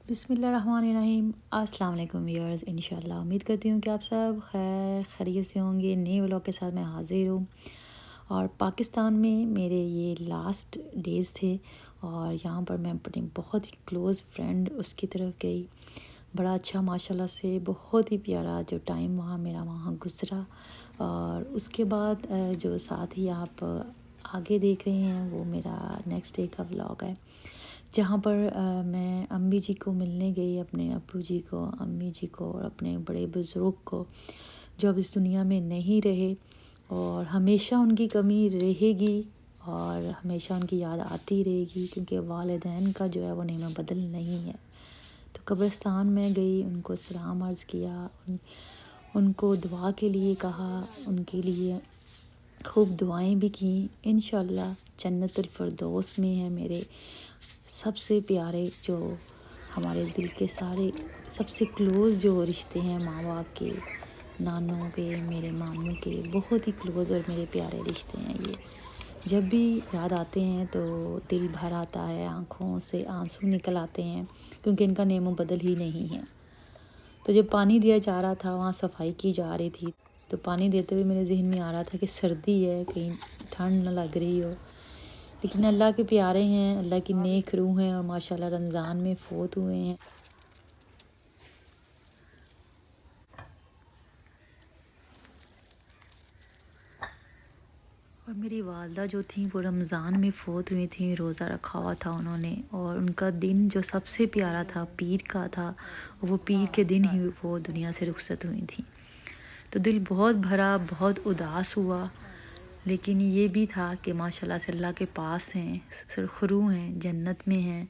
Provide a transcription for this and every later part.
बिस्मिल्लाहिर्रहमानिर्रहीम। अस्सलाम वालेकुम व्यूअर्स। इंशाल्लाह उम्मीद करती हूँ कि आप सब खैर खैरियत से होंगे। नए व्लॉग के साथ मैं हाज़िर हूँ और पाकिस्तान में मेरे ये लास्ट डेज़ थे और यहाँ पर मैं अपनी बहुत ही क्लोज़ फ्रेंड उसकी तरफ गई। बड़ा अच्छा माशाल्लाह से बहुत ही प्यारा जो टाइम वहाँ मेरा वहाँ गुज़रा। और उसके बाद जो साथ ही आप आगे देख रहे हैं वो मेरा नेक्स्ट डे का व्लॉग है, जहाँ पर मैं अम्मी जी को मिलने गई, अपने अब्बू जी को, अम्मी जी को और अपने बड़े बुज़ुर्ग को जो अब इस दुनिया में नहीं रहे। और हमेशा उनकी कमी रहेगी और हमेशा उनकी याद आती रहेगी, क्योंकि वालिदैन का जो है वो नेम बदल नहीं है। तो कब्रिस्तान में गई, उनको सलाम अर्ज़ किया, उनको दुआ के लिए कहा, उनके लिए खूब दुआएं भी की। इंशाल्लाह जन्नतुल फ़िरदौस में है मेरे सबसे प्यारे, जो हमारे दिल के सारे सबसे क्लोज़ जो रिश्ते हैं माँ बाप के, नानों के, मेरे मामू के, बहुत ही क्लोज़ और मेरे प्यारे रिश्ते हैं ये। जब भी याद आते हैं तो दिल भर आता है, आँखों से आंसू निकल आते हैं, क्योंकि इनका नेमो बदल ही नहीं है। तो जब पानी दिया जा रहा था, वहाँ सफाई की जा रही थी, तो पानी देते हुए मेरे ज़हन में आ रहा था कि सर्दी है, कहीं ठंड ना लग रही हो। लेकिन अल्लाह के प्यारे हैं, अल्लाह की नेक रूह हैं और माशाल्लाह रमज़ान में फ़ौत हुए हैं। और मेरी वालदा जो थी वो रमज़ान में फ़ौत हुई थी, रोज़ा रखा हुआ था उन्होंने, और उनका दिन जो सबसे प्यारा था पीर का था, और वो पीर के दिन ही वो दुनिया से रुखसत हुई थी। तो दिल बहुत भरा, बहुत उदास हुआ, लेकिन ये भी था कि माशाल्लाह से अल्लाह के पास हैं, सुरखरू हैं, जन्नत में हैं।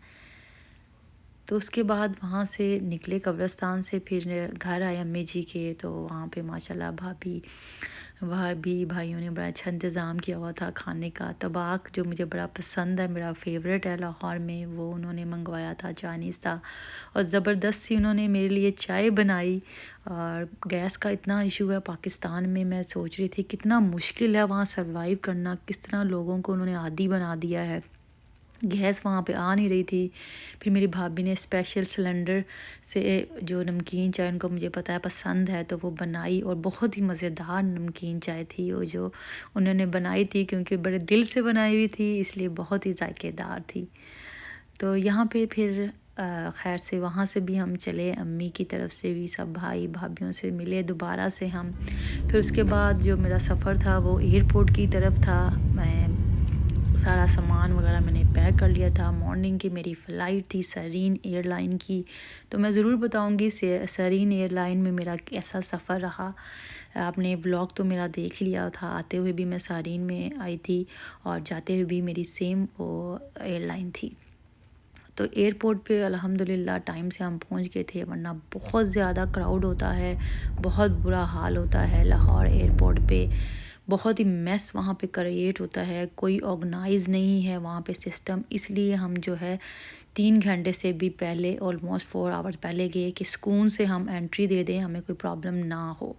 तो उसके बाद वहाँ से निकले कब्रिस्तान से, फिर घर आए अम्मी जी के, तो वहाँ पे माशाल्लाह भाभी भाइयों ने बड़ा अच्छा इंतज़ाम किया हुआ था खाने का। तबाक जो मुझे बड़ा पसंद है, मेरा फेवरेट है लाहौर में, वो उन्होंने मंगवाया था, चाइनीज़ था, और ज़बरदस्ती उन्होंने मेरे लिए चाय बनाई। और गैस का इतना इशू है पाकिस्तान में, मैं सोच रही थी कितना मुश्किल है वहाँ सर्वाइव करना, किस तरह लोगों को उन्होंने आदी बना दिया है। गैस वहाँ पे आ नहीं रही थी। फिर मेरी भाभी ने स्पेशल सिलेंडर से जो नमकीन चाय, उनको मुझे पता है पसंद है, तो वो बनाई, और बहुत ही मज़ेदार नमकीन चाय थी वो जो उन्होंने बनाई थी, क्योंकि बड़े दिल से बनाई हुई थी, इसलिए बहुत ही जायकेदार थी। तो यहाँ पे फिर खैर से वहाँ से भी हम चले, अम्मी की तरफ से भी सब भाई भाभीयों से मिले दोबारा से हम। फिर उसके बाद जो मेरा सफ़र था वो एयरपोर्ट की तरफ था। मैं सारा सामान वगैरह मैंने पैक कर लिया था। मॉर्निंग की मेरी फ़्लाइट थी सरीन एयरलाइन की, तो मैं ज़रूर बताऊंगी सरीन एयरलाइन में मेरा कैसा सफ़र रहा। आपने व्लॉग तो मेरा देख लिया था, आते हुए भी मैं सरीन में आई थी और जाते हुए भी मेरी सेम वो एयरलाइन थी। तो एयरपोर्ट पे अल्हम्दुलिल्लाह टाइम से हम पहुंच गए थे, वरना बहुत ज़्यादा क्राउड होता है, बहुत बुरा हाल होता है लाहौर एयरपोर्ट पे। बहुत ही मेस वहाँ पे क्रिएट होता है, कोई ऑर्गेनाइज़ नहीं है वहाँ पे सिस्टम, इसलिए हम जो है 3 घंटे से भी पहले, ऑलमोस्ट 4 आवर्स पहले गए कि सुकून से हम एंट्री दे दें, हमें कोई प्रॉब्लम ना हो।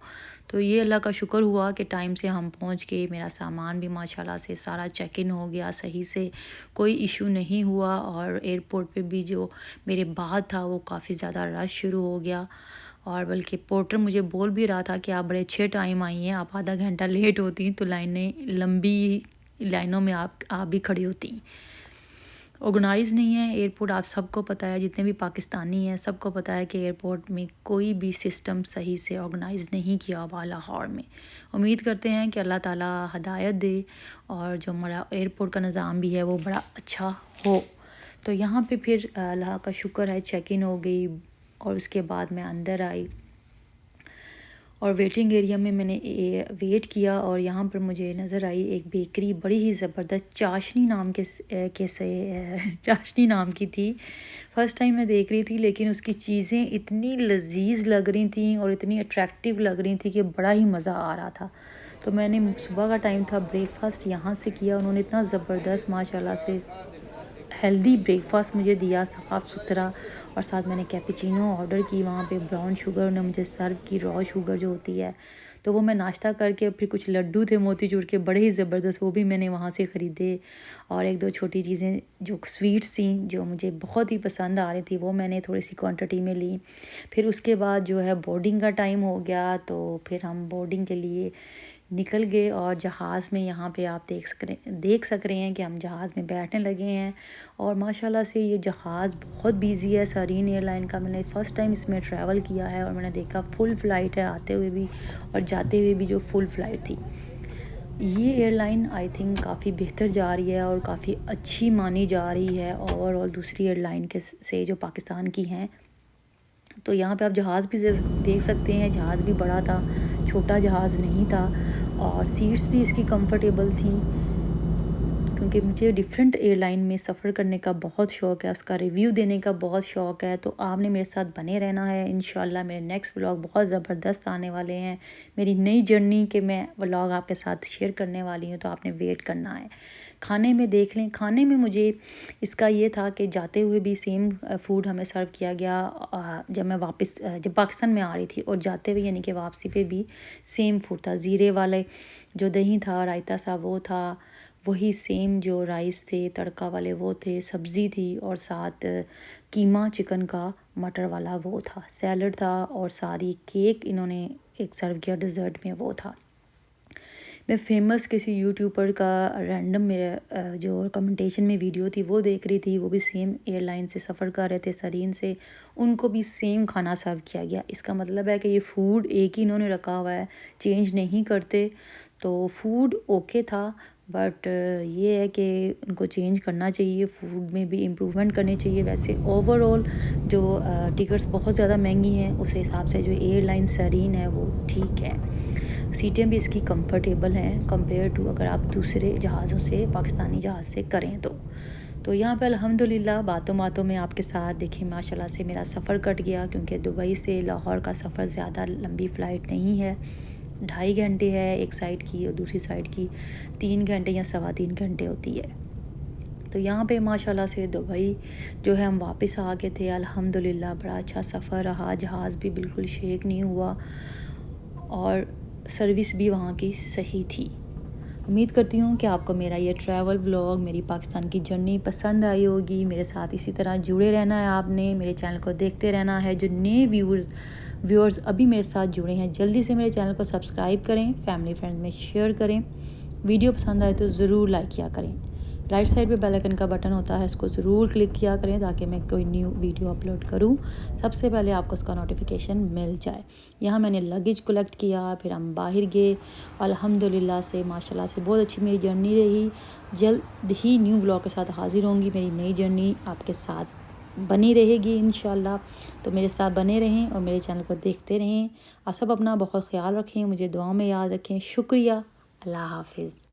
तो ये अल्लाह का शुक्र हुआ कि टाइम से हम पहुँच गए। मेरा सामान भी माशाल्लाह से सारा चेक इन हो गया सही से, कोई इशू नहीं हुआ। और एयरपोर्ट पे भी जो मेरे बाद था वो काफ़ी ज़्यादा रश शुरू हो गया, और बल्कि पोर्टर मुझे बोल भी रहा था कि आप बड़े अच्छे टाइम आई हैं, आप आधा घंटा लेट होती तो लाइनें लंबी लाइनों में आप भी खड़ी होती। ऑर्गेनाइज़ नहीं है एयरपोर्ट, आप सबको पता है, जितने भी पाकिस्तानी हैं सबको पता है कि एयरपोर्ट में कोई भी सिस्टम सही से ऑर्गेनाइज़ नहीं किया हुआ लाहौर में। उम्मीद करते हैं कि अल्लाह ताला हदायत दे और जो हमारा एयरपोर्ट का निज़ाम भी है वो बड़ा अच्छा हो। तो यहाँ पे फिर अल्लाह का शुक्र है चेक इन हो गई, और उसके बाद मैं अंदर आई और वेटिंग एरिया में मैंने वेट किया। और यहाँ पर मुझे नज़र आई एक बेकरी, बड़ी ही ज़बरदस्त, चाशनी नाम के से चाशनी नाम की थी। फ़र्स्ट टाइम मैं देख रही थी, लेकिन उसकी चीज़ें इतनी लजीज लग रही थी और इतनी अट्रैक्टिव लग रही थी कि बड़ा ही मज़ा आ रहा था। तो मैंने सुबह का टाइम था, ब्रेकफ़ास्ट यहाँ से किया। उन्होंने इतना ज़बरदस्त माशाल्लाह से हेल्दी ब्रेकफ़ास्ट मुझे दिया, साफ़ सुथरा, और साथ मैंने कैपेचिनो ऑर्डर की। वहाँ पे ब्राउन शुगर ने मुझे सर्व की, रॉ शुगर जो होती है। तो वो मैं नाश्ता करके फिर कुछ लड्डू थे मोतीचूर के बड़े ही ज़बरदस्त, वो भी मैंने वहाँ से ख़रीदे। और एक दो छोटी चीज़ें जो स्वीट्स थी जो मुझे बहुत ही पसंद आ रही थी वो मैंने थोड़ी सी क्वांटिटी में ली। फिर उसके बाद जो है बोर्डिंग का टाइम हो गया, तो फिर हम बोर्डिंग के लिए निकल गए। और जहाज़ में यहाँ पे आप देख सक रहे हैं कि हम जहाज़ में बैठने लगे हैं। और माशाल्लाह से ये जहाज़ बहुत बिजी है, सरीन एयरलाइन का। मैंने फ़र्स्ट टाइम इसमें ट्रैवल किया है और मैंने देखा फुल फ़्लाइट है, आते हुए भी और जाते हुए भी जो फुल फ़्लाइट थी। ये एयरलाइन आई थिंक काफ़ी बेहतर जा रही है और काफ़ी अच्छी मानी जा रही है ओवरऑल दूसरी एयरलाइन के से जो पाकिस्तान की हैं। तो यहाँ पे आप जहाज़ भी देख सकते हैं, जहाज़ भी बड़ा था, छोटा जहाज़ नहीं था। और सीट्स भी इसकी कंफर्टेबल थी, क्योंकि मुझे डिफरेंट एयरलाइन में सफ़र करने का बहुत शौक़ है, उसका रिव्यू देने का बहुत शौक़ है। तो आपने मेरे साथ बने रहना है। इंशाल्लाह मेरे नेक्स्ट व्लॉग बहुत ज़बरदस्त आने वाले हैं, मेरी नई जर्नी के मैं व्लॉग आपके साथ शेयर करने वाली हूँ, तो आपने वेट करना है। खाने में देख लें, खाने में मुझे इसका ये था कि जाते हुए भी सेम फ़ूड हमें सर्व किया गया जब पाकिस्तान में आ रही थी, और जाते हुए यानी कि वापसी पे भी सेम फूड था। ज़ीरे वाले जो दही था, रायता सा वो था, वही सेम जो राइस थे तड़का वाले वो थे, सब्ज़ी थी और साथ कीमा चिकन का मटर वाला वो था, सैलड था और साथ ही केक इन्होंने एक सर्व किया डिज़र्ट में, वो था। मैं फेमस किसी यूट्यूबर का रैंडम मेरे जो कमेंटेशन में वीडियो थी वो देख रही थी, वो भी सेम एयरलाइन से सफ़र कर रहे थे सरीन से, उनको भी सेम खाना सर्व किया गया। इसका मतलब है कि ये फ़ूड एक ही इन्होंने रखा हुआ है, चेंज नहीं करते। तो फ़ूड ओके था, बट ये है कि उनको चेंज करना चाहिए, फ़ूड में भी इम्प्रूवमेंट करनी चाहिए। वैसे ओवरऑल जो टिकट्स बहुत ज़्यादा महंगी हैं, उस हिसाब से जो एयरलाइन सरीन है वो ठीक है। सीटें भी इसकी कंफर्टेबल हैं कंपेयर टू अगर आप दूसरे जहाज़ों से, पाकिस्तानी जहाज़ से करें तो यहाँ पे अल्हम्दुलिल्लाह बातों बातों में आपके साथ देखिए माशाल्लाह से मेरा सफ़र कट गया, क्योंकि दुबई से लाहौर का सफ़र ज़्यादा लंबी फ़्लाइट नहीं है, 2.5 घंटे है एक साइड की और दूसरी साइड की 3 घंटे या 3.25 घंटे होती है। तो यहाँ पे माशाल्लाह से दुबई जो है हम वापस आ गए थे अल्हम्दुलिल्लाह। बड़ा अच्छा सफ़र रहा, जहाज़ भी बिल्कुल शेक नहीं हुआ और सर्विस भी वहाँ की सही थी। उम्मीद करती हूँ कि आपको मेरा ये ट्रैवल व्लॉग, मेरी पाकिस्तान की जर्नी पसंद आई होगी। मेरे साथ इसी तरह जुड़े रहना है आपने, मेरे चैनल को देखते रहना है। जो नए व्यूअर्स अभी मेरे साथ जुड़े हैं, जल्दी से मेरे चैनल को सब्सक्राइब करें, फैमिली फ्रेंड्स में शेयर करें, वीडियो पसंद आए तो ज़रूर लाइक किया करें। राइट साइड पे बेल आइकन का बटन होता है, इसको ज़रूर क्लिक किया करें ताकि मैं कोई न्यू वीडियो अपलोड करूं सबसे पहले आपको उसका नोटिफिकेशन मिल जाए। यहाँ मैंने लगेज कलेक्ट किया, फिर हम बाहर गए। अल्हम्दुलिल्लाह से माशाल्लाह से बहुत अच्छी मेरी जर्नी रही। जल्द ही न्यू व्लॉग के साथ हाजिर होंगी। मेरी नई जर्नी आपके साथ बनी रहेगी इंशाल्लाह। तो मेरे साथ बने रहें और मेरे चैनल को देखते रहें। आप सब अपना बहुत ख्याल रखें, मुझे दुआ में याद रखें। शुक्रिया, अल्लाह हाफिज़।